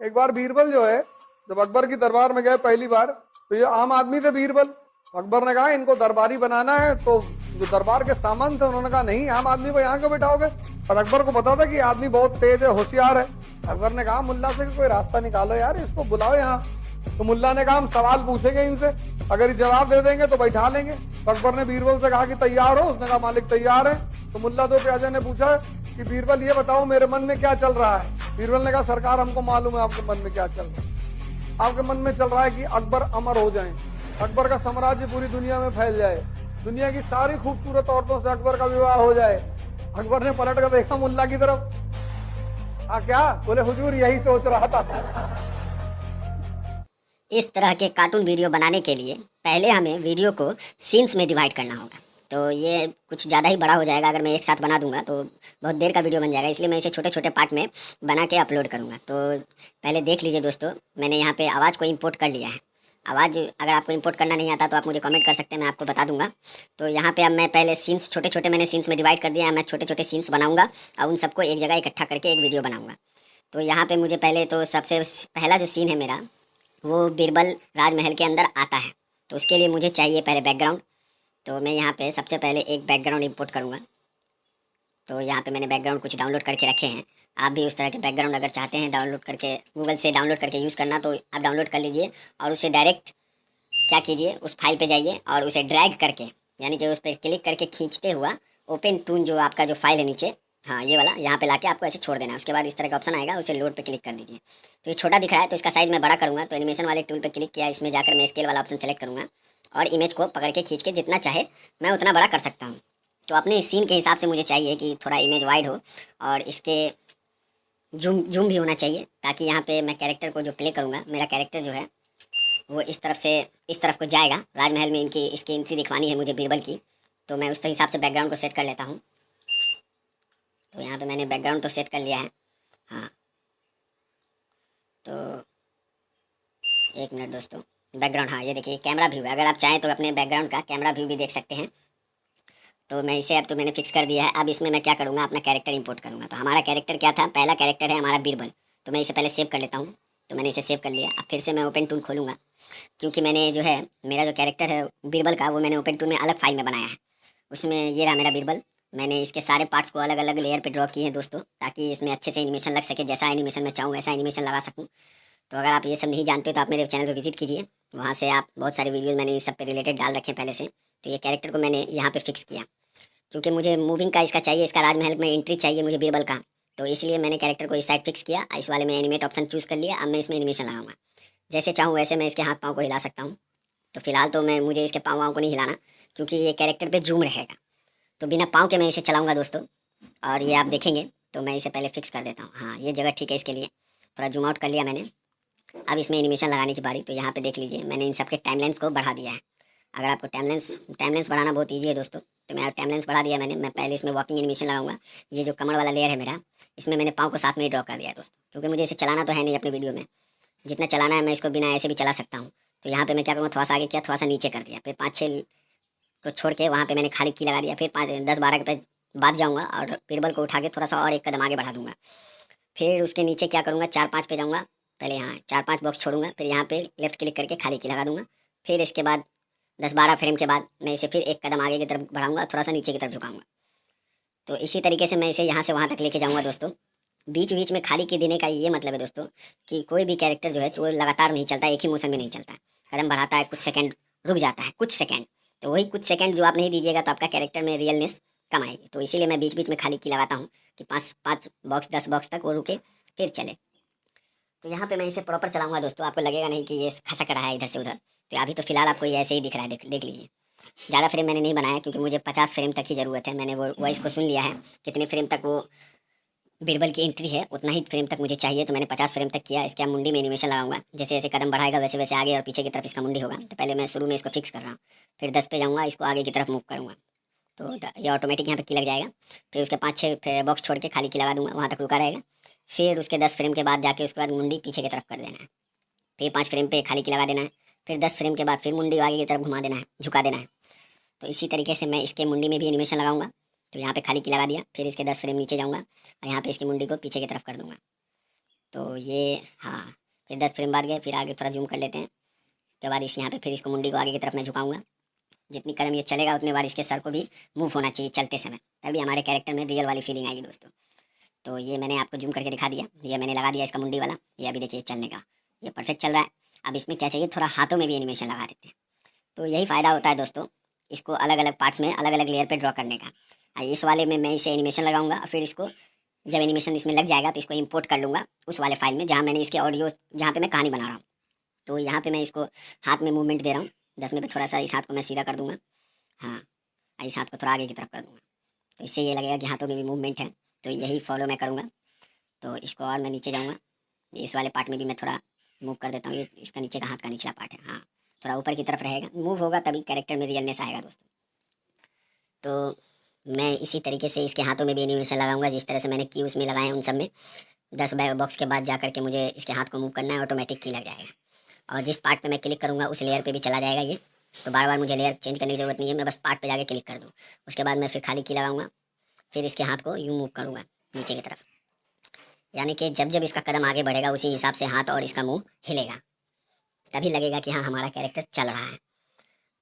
एक बार बीरबल जो है जब अकबर की दरबार में गए पहली बार, तो ये आम आदमी थे बीरबल। अकबर ने कहा इनको दरबारी बनाना है, तो जो दरबार के सामान थे उन्होंने कहा नहीं, आम आदमी को यहाँ क्यों बिठाओगे। पर अकबर को पता था कि आदमी बहुत तेज है, होशियार है। अकबर ने कहा मुल्ला से कोई रास्ता निकालो यार, इसको बुलाओ यहाँ। तो मुल्ला ने कहा हम सवाल पूछेंगे इनसे, अगर ये जवाब दे देंगे तो बैठा लेंगे। तो अकबर ने बीरबल से कहा कि तैयार हो। उसने कहा मालिक तैयार है। तो मुल्ला दो प्याजे ने पूछा कि बीरबल ये बताओ मेरे मन में क्या चल रहा है। बीरबल ने कहा सरकार हमको मालूम है आपके मन में क्या चल रहा है। आपके मन में चल रहा है कि अकबर अमर हो जाए, अकबर का साम्राज्य पूरी दुनिया में फैल जाए, दुनिया की सारी खूबसूरत औरतों से अकबर का विवाह हो जाए। अकबर ने पलट कर देखा मुल्ला की तरफ। क्या बोले हुजूर यही सोच रहा था। इस तरह के कार्टून वीडियो बनाने के लिए पहले हमें वीडियो को सीन्स में डिवाइड करना होगा। तो ये कुछ ज़्यादा ही बड़ा हो जाएगा, अगर मैं एक साथ बना दूंगा तो बहुत देर का वीडियो बन जाएगा, इसलिए मैं इसे छोटे छोटे पार्ट में बना के अपलोड करूंगा। तो पहले देख लीजिए दोस्तों, मैंने यहाँ पे आवाज़ को इंपोर्ट कर लिया है। आवाज़ अगर आपको इंपोर्ट करना नहीं आता तो आप मुझे कमेंट कर सकते हैं, मैं आपको बता दूंगा। तो यहाँ पे अब मैं पहले सीन्स छोटे छोटे मैंने सीन्स में डिवाइड कर दिया है। मैं छोटे छोटे सीन्स बनाऊँगा और उन सबको एक जगह इकट्ठा करके एक वीडियो बनाऊँगा। तो यहाँ पर मुझे पहले तो सबसे पहला जो सीन है मेरा, वो बीरबल राजमहल के अंदर आता है। तो उसके लिए मुझे चाहिए पहले बैकग्राउंड। तो मैं यहाँ पे सबसे पहले एक बैकग्राउंड इंपोर्ट करूँगा। तो यहाँ पे मैंने बैकग्राउंड कुछ डाउनलोड करके रखे हैं। आप भी उस तरह के बैकग्राउंड अगर चाहते हैं डाउनलोड करके, गूगल से डाउनलोड करके यूज़ करना, तो आप डाउनलोड कर लीजिए और उसे डायरेक्ट क्या कीजिए, उस फाइल पे जाइए और उसे ड्रैग करके, यानी कि उस पर क्लिक करके खींचते हुआ ओपन टून जो आपका जो फाइल है नीचे, हाँ ये वाला, यहाँ पे लाके आपको ऐसे छोड़ देना है। उसके बाद इस तरह का ऑप्शन आएगा, उसे लोड पे क्लिक कर दीजिए। तो ये छोटा दिख रहा है तो इसका साइज़ मैं बड़ा करूँगा। तो एनिमेशन वाले टूल पे क्लिक किया, इसमें जाकर मैं स्केल वाला ऑप्शन सेलेक्ट करूँगा और इमेज को पकड़ के खींच के जितना चाहे मैं उतना बड़ा कर सकता हूँ। तो अपने सीन के हिसाब से मुझे चाहिए कि थोड़ा इमेज वाइड हो और इसके जूम भी होना चाहिए, ताकि यहाँ पे मैं कैरेक्टर को जो प्ले करूँगा, मेरा कैरेक्टर जो है वो इस तरफ से इस तरफ को जाएगा। राजमहल में इसकी एंट्री दिखवानी है मुझे बीरबल की, तो मैं उस हिसाब से बैकग्राउंड को सेट कर लेता हूँ। तो यहाँ पे मैंने बैकग्राउंड तो सेट कर लिया है। हाँ, तो एक मिनट दोस्तों, बैकग्राउंड, हाँ ये देखिए कैमरा व्यू है। अगर आप चाहें तो अपने बैकग्राउंड का कैमरा व्यू भी देख सकते हैं। तो मैं इसे अब तो मैंने फिक्स कर दिया है। अब इसमें मैं क्या करूँगा, अपना कैरेक्टर इंपोर्ट करूँगा। तो हमारा कैरेक्टर क्या था, पहला कैरेक्टर है हमारा बीरबल। तो मैं इसे पहले सेव कर लेता हूँ। तो मैंने इसे सेव कर लिया। अब फिर से मैं ओपन टूल खोलूँगा, क्योंकि मैंने जो है मेरा जो कैरेक्टर है बीरबल का, वो मैंने ओपन टूल में अलग फाइल में बनाया है। उसमें ये रहा मेरा बीरबल। मैंने इसके सारे पार्ट्स को अलग अलग लेयर पे ड्रॉ किए हैं दोस्तों, ताकि इसमें अच्छे से एनिमेशन लग सके। जैसा एनिमेशन मैं चाहूँ वैसा एनिमेशन लगा सकूँ। तो अगर आप ये सब नहीं जानते तो आप मेरे चैनल पर विजिट कीजिए, वहाँ से आप बहुत सारे वीडियोज़ मैंने इस सब पे रिलेटेड डाल रखे हैं पहले से। तो ये कैरेक्टर को मैंने यहाँ पे फिक्स किया, क्योंकि मुझे मूविंग का इसका चाहिए, इसका राजमहल में एंट्री चाहिए मुझे बीरबल का। तो इसलिए मैंने कैरेक्टर को इस साइड फिक्स किया, इस वाले में एनिमेट ऑप्शन चूज़ कर लिया। अब मैं इसमें एनिमेशन लगाऊंगा, जैसे चाहूँ वैसे मैं इसके हाथ पाँव को हिला सकता हूँ। तो फिलहाल तो मुझे इसके पाँव वाँव को नहीं हिलाना, क्योंकि ये कैरेक्टर पे जूम रहेगा। तो बिना पाँव के मैं इसे चलाऊँगा दोस्तों, और ये आप देखेंगे। तो मैं इसे पहले फिक्स कर देता हूँ। हाँ ये जगह ठीक है इसके लिए, थोड़ा जूम आउट कर लिया मैंने। अब इसमें एनिमेशन लगाने की बारी। तो यहाँ पे देख लीजिए मैंने इन सब के टाइमलाइंस को बढ़ा दिया है। अगर आपको टाइमलाइंस बढ़ाना बहुत ईजी है दोस्तों, तो मैं टाइमलाइंस बढ़ा दिया मैंने। मैं पहले इसमें वॉकिंग एनिमेशन लगाऊंगा। ये जो कमर वाला लेयर है मेरा, इसमें मैंने पाँव को साथ में ही ड्रॉ कर दिया है दोस्तों, क्योंकि मुझे इसे चलाना तो है नहीं अपने वीडियो में। जितना चलाना है मैं इसको बिना ऐसे भी चला सकता हूँ। तो यहाँ पे मैं क्या करूँगा, थोड़ा सा आगे किया, थोड़ा सा नीचे कर दिया, फिर 5-6 को छोड़ के वहाँ पे मैंने खाली की लगा दिया। फिर 5-10-12 के पे बाद जाऊँगा और बीरबल को उठा के थोड़ा सा और एक कदम आगे बढ़ा दूँगा। फिर उसके नीचे क्या करूँगा, 4-5 पे जाऊँगा। पहले यहाँ 4-5 बॉक्स छोड़ूंगा, फिर यहाँ पे लेफ्ट क्लिक करके खाली की लगा दूँगा। फिर इसके बाद 10-12 फ्रेम के बाद मैं इसे फिर एक कदम आगे की तरफ बढ़ाऊँगा, थोड़ा सा नीचे की तरफ झुकाऊँगा। तो इसी तरीके से मैं इसे यहाँ से वहाँ तक लेके जाऊँगा दोस्तों। बीच बीच में खाली की देने का ये मतलब है दोस्तों कि कोई भी कैरेक्टर जो है वो लगातार नहीं चलता, एक ही मोशन में नहीं चलता है। कदम बढ़ाता है, कुछ सेकंड रुक जाता है, कुछ सेकंड। तो वही कुछ सेकंड जो आप नहीं दीजिएगा तो आपका कैरेक्टर में रियलनेस कम आएगी। तो इसीलिए मैं बीच बीच में खाली की लगाता हूँ कि 5 बॉक्स 10 बॉक्स तक वो रुके फिर चले। तो यहाँ पे मैं इसे प्रॉपर चलाऊंगा दोस्तों, आपको लगेगा नहीं कि ये खसक रहा है इधर से उधर। तो अभी तो फिलहाल आपको ये ऐसे ही दिख रहा है, देख लीजिए। ज़्यादा फ्रेम मैंने नहीं बनाया, क्योंकि मुझे 50 फ्रेम तक ही ज़रूरत है। मैंने वो वॉइस को सुन लिया है, कितने फ्रेम तक वो बीरबल की एंट्री है उतना ही फ्रेम तक मुझे चाहिए। तो मैंने 50 फ्रेम तक किया। इसके मुंडी में एनिमेशन लगाऊंगा, जैसे जैसे कदम बढ़ाएगा वैसे वैसे आगे और पीछे की तरफ इसका मुंडी होगा। तो पहले मैं शुरू में इसको फिक्स कर रहा हूँ, फिर 10 पे जाऊँगा, इसको आगे की तरफ मूव करूँगा। तो ये ऑटोमेटिक यहाँ पे की लग जाएगा। फिर उसके 5-6 बॉक्स छोड़ के खाली की लगा दूंगा, वहाँ तक रुका रहेगा। फिर उसके 10 फ्रेम के बाद जाके उसके बाद मुंडी पीछे की तरफ कर देना है। फिर 5 फ्रेम पे खाली की लगा देना है। फिर 10 फ्रेम के बाद फिर मुंडी आगे की तरफ घुमा देना है, झुका देना है। तो इसी तरीके से मैं इसके मुंडी में भी एनिमेशन लगाऊंगा। तो यहाँ पे खाली की लगा दिया, फिर इसके 10 फ्रेम नीचे जाऊँगा और यहाँ पे इसकी मुंडी को पीछे की तरफ कर दूँगा। तो ये हाँ, फिर 10 फ्रेम बाद गए, फिर आगे थोड़ा जूम कर लेते हैं। उसके बाद इस यहाँ पे फिर इसको मुंडी को आगे की तरफ मैं झुकाऊंगा। जितनी कदम ये चलेगा उतने बार इसके सर को भी मूव होना चाहिए चलते समय, तभी हमारे कैरेक्टर में रियल वाली फीलिंग आएगी दोस्तों। तो ये मैंने आपको जूम करके दिखा दिया, ये मैंने लगा दिया इसका मुंडी वाला, ये अभी देखिए चलने का, ये परफेक्ट चल रहा है। अब इसमें क्या चाहिए, थोड़ा हाथों में भी एनिमेशन लगा देते हैं। तो यही फ़ायदा होता है दोस्तों, इसको अलग अलग पार्ट्स में अलग अलग लेयर पे ड्रॉ करने का। इस वाले में मैं इसे एनिमेशन लगाऊंगा, फिर इसको जब एनिमेशन इसमें लग जाएगा तो इसको इंपोर्ट कर लूँगा उस वाले फाइल में जहाँ मैंने इसके ऑडियो, जहाँ पे मैं कहानी बना रहा हूँ। तो यहाँ पे मैं इसको हाथ में मूवमेंट दे रहा हूँ 10 में पे, थोड़ा सा इस हाथ को मैं सीधा कर दूँगा, हाँ, इस हाथ को थोड़ा आगे की तरफ कर दूँगा, तो इससे ये लगेगा कि हाथों में भी मूवमेंट है। तो यही फॉलो मैं करूँगा। तो इसको और मैं नीचे जाऊँगा, इस वाले पार्ट में भी मैं थोड़ा मूव कर देता हूँ, ये इसका नीचे का हाथ का निचला पार्ट है, हाँ, थोड़ा ऊपर की तरफ रहेगा, मूव होगा तभी कैरेक्टर में रियलनेस आएगा दोस्तों। तो मैं इसी तरीके से इसके हाथों में भी एनिमेशन लगाऊंगा, जिस तरह से मैंने की उसमें लगाए उन सब में। 10 बॉक्स के बाद जा करके मुझे इसके हाथ को मूव करना है, ऑटोमेटिक की लग जाएगा। और जिस पार्ट पे मैं क्लिक करूँगा उस लेयर पे भी चला जाएगा ये, तो बार बार मुझे लेयर चेंज करने की ज़रूरत नहीं है, मैं बस पार्ट पे जाके क्लिक कर दूँ। उसके बाद मैं फिर खाली की लगाऊंगा, फिर इसके हाथ को यूँ मूव करूँगा नीचे की तरफ, यानी कि जब जब इसका कदम आगे बढ़ेगा उसी हिसाब से हाथ और इसका मुँह हिलेगा, तभी लगेगा कि हाँ हमारा कैरेक्टर चल रहा है।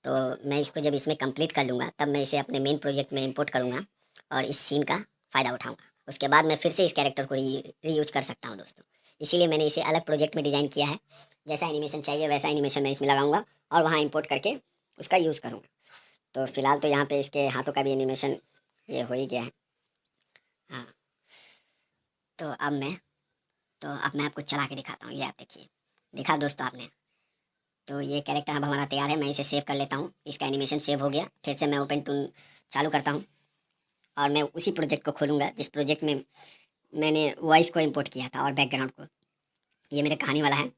तो मैं इसको जब इसमें कंप्लीट कर लूँगा तब मैं इसे अपने मेन प्रोजेक्ट में इंपोर्ट करूँगा और इस सीन का फ़ायदा उठाऊँगा। उसके बाद मैं फिर से इस कैरेक्टर को रीयूज कर सकता हूँ दोस्तों। इसीलिए मैंने इसे अलग प्रोजेक्ट में डिज़ाइन किया है, जैसा एनिमेशन चाहिए वैसा एनिमेशन मैं इसमें लगाऊंगा और वहाँ इंपोर्ट करके उसका यूज़ करूँगा। तो फिलहाल तो यहाँ पे इसके हाथों का भी एनिमेशन ये हो ही गया है, हाँ। तो अब मैं आपको चला के दिखाता हूँ, ये आप देखिए, दिखा दोस्तों आपने। तो ये कैरेक्टर अब हमारा तैयार है, मैं इसे सेव कर लेता हूँ, इसका एनिमेशन सेव हो गया। फिर से मैं ओपन टूल चालू करता हूँ और मैं उसी प्रोजेक्ट को खोलूँगा जिस प्रोजेक्ट में मैंने वॉइस को इंपोर्ट किया था और बैकग्राउंड को। ये मेरे कहानी वाला है।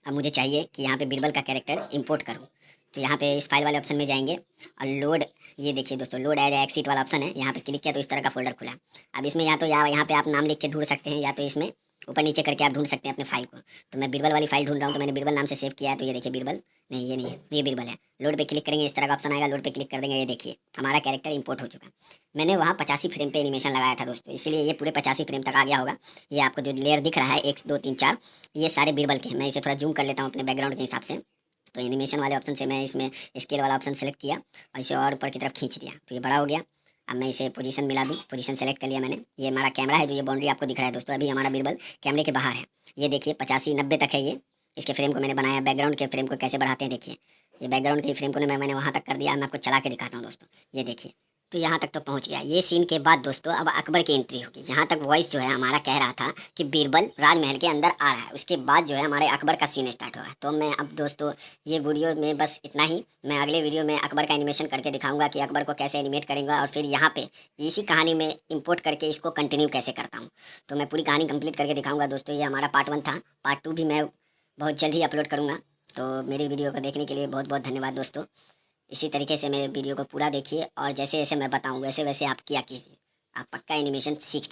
अब मुझे चाहिए कि यहाँ पे बीरबल का कैरेक्टर इंपोर्ट करूँ, तो यहाँ पे इस फाइल वाले ऑप्शन में जाएंगे और लोड, ये देखिए दोस्तों, लोड एज एक्सिट वाला ऑप्शन है, यहाँ पे क्लिक किया तो इस तरह का फोल्डर खुला। अब इसमें या तो यहाँ पे आप नाम लिख के ढूंढ सकते हैं, या तो इसमें ऊपर नीचे करके आप ढूंढ सकते हैं अपने फाइल को। तो मैं बीरबल वाली फाइल ढूंढ रहा हूँ, तो मैंने बीरबल नाम से सेव किया है, तो ये देखिए बीरबल, नहीं ये नहीं है, ये बीरबल है। लोड पे क्लिक करेंगे, इस तरह का ऑप्शन आएगा, लोड पे क्लिक कर देंगे, ये देखिए हमारा कैरेक्टर इंपोर्ट हो चुका। मैंने वहाँ 85 फ्रेम पे एनिमेशन लगाया था दोस्तों, इसलिए ये पूरे 85 फ्रेम तक आ गया होगा। ये आपको जो लेयर दिख रहा है 1 2 3 4, ये सारे बीरबल के हैं। मैं इसे थोड़ा जूम कर लेता हूँ अपने बैकग्राउंड के हिसाब से। तो एनिमेशन वाले ऑप्शन से मैं इसमें स्केल वाला ऑप्शन सेलेक्ट किया और इसे और ऊपर की तरफ खींच दिया, तो ये बड़ा हो गया। अब मैं इसे पोजीशन मिला दूँ, पोजीशन सेलेक्ट कर लिया मैंने। ये हमारा कैमरा है, जो ये बाउंड्री आपको दिख रहा है दोस्तों, अभी हमारा बीरबल कैमरे के बाहर है। ये देखिए 85 90 तक है, ये इसके फ्रेम को मैंने बनाया। बैकग्राउंड के फ्रेम को कैसे बढ़ाते हैं देखिए, ये बैकग्राउंड के फ्रेम को मैंने वहाँ तक कर दिया। मैं आपको चला के दिखाता हूँ दोस्तों, ये देखिए, तो यहाँ तक तो पहुँच गया। ये सीन के बाद दोस्तों अब अकबर की एंट्री होगी। जहाँ तक वॉइस जो है हमारा कह रहा था कि बीरबल राजमहल के अंदर आ रहा है, उसके बाद जो है हमारे अकबर का सीन स्टार्ट होगा। तो मैं अब दोस्तों ये वीडियो में बस इतना ही। मैं अगले वीडियो में अकबर का एनिमेशन करके दिखाऊंगा कि अकबर को कैसे एनिमेट करेंगे, और फिर यहाँ पे इसी कहानी में इंपोर्ट करके इसको कंटिन्यू कैसे करता हूँ। तो मैं पूरी कहानी कंप्लीट करके दिखाऊंगा दोस्तों। ये हमारा पार्ट 1 था, पार्ट 2 भी मैं बहुत जल्द ही अपलोड करूँगा। तो मेरी वीडियो को देखने के लिए बहुत बहुत धन्यवाद दोस्तों। इसी तरीके से मेरे वीडियो को पूरा देखिए और जैसे जैसे मैं बताऊँ वैसे वैसे आप किया कीजिए, आप पक्का एनिमेशन सीख जाए।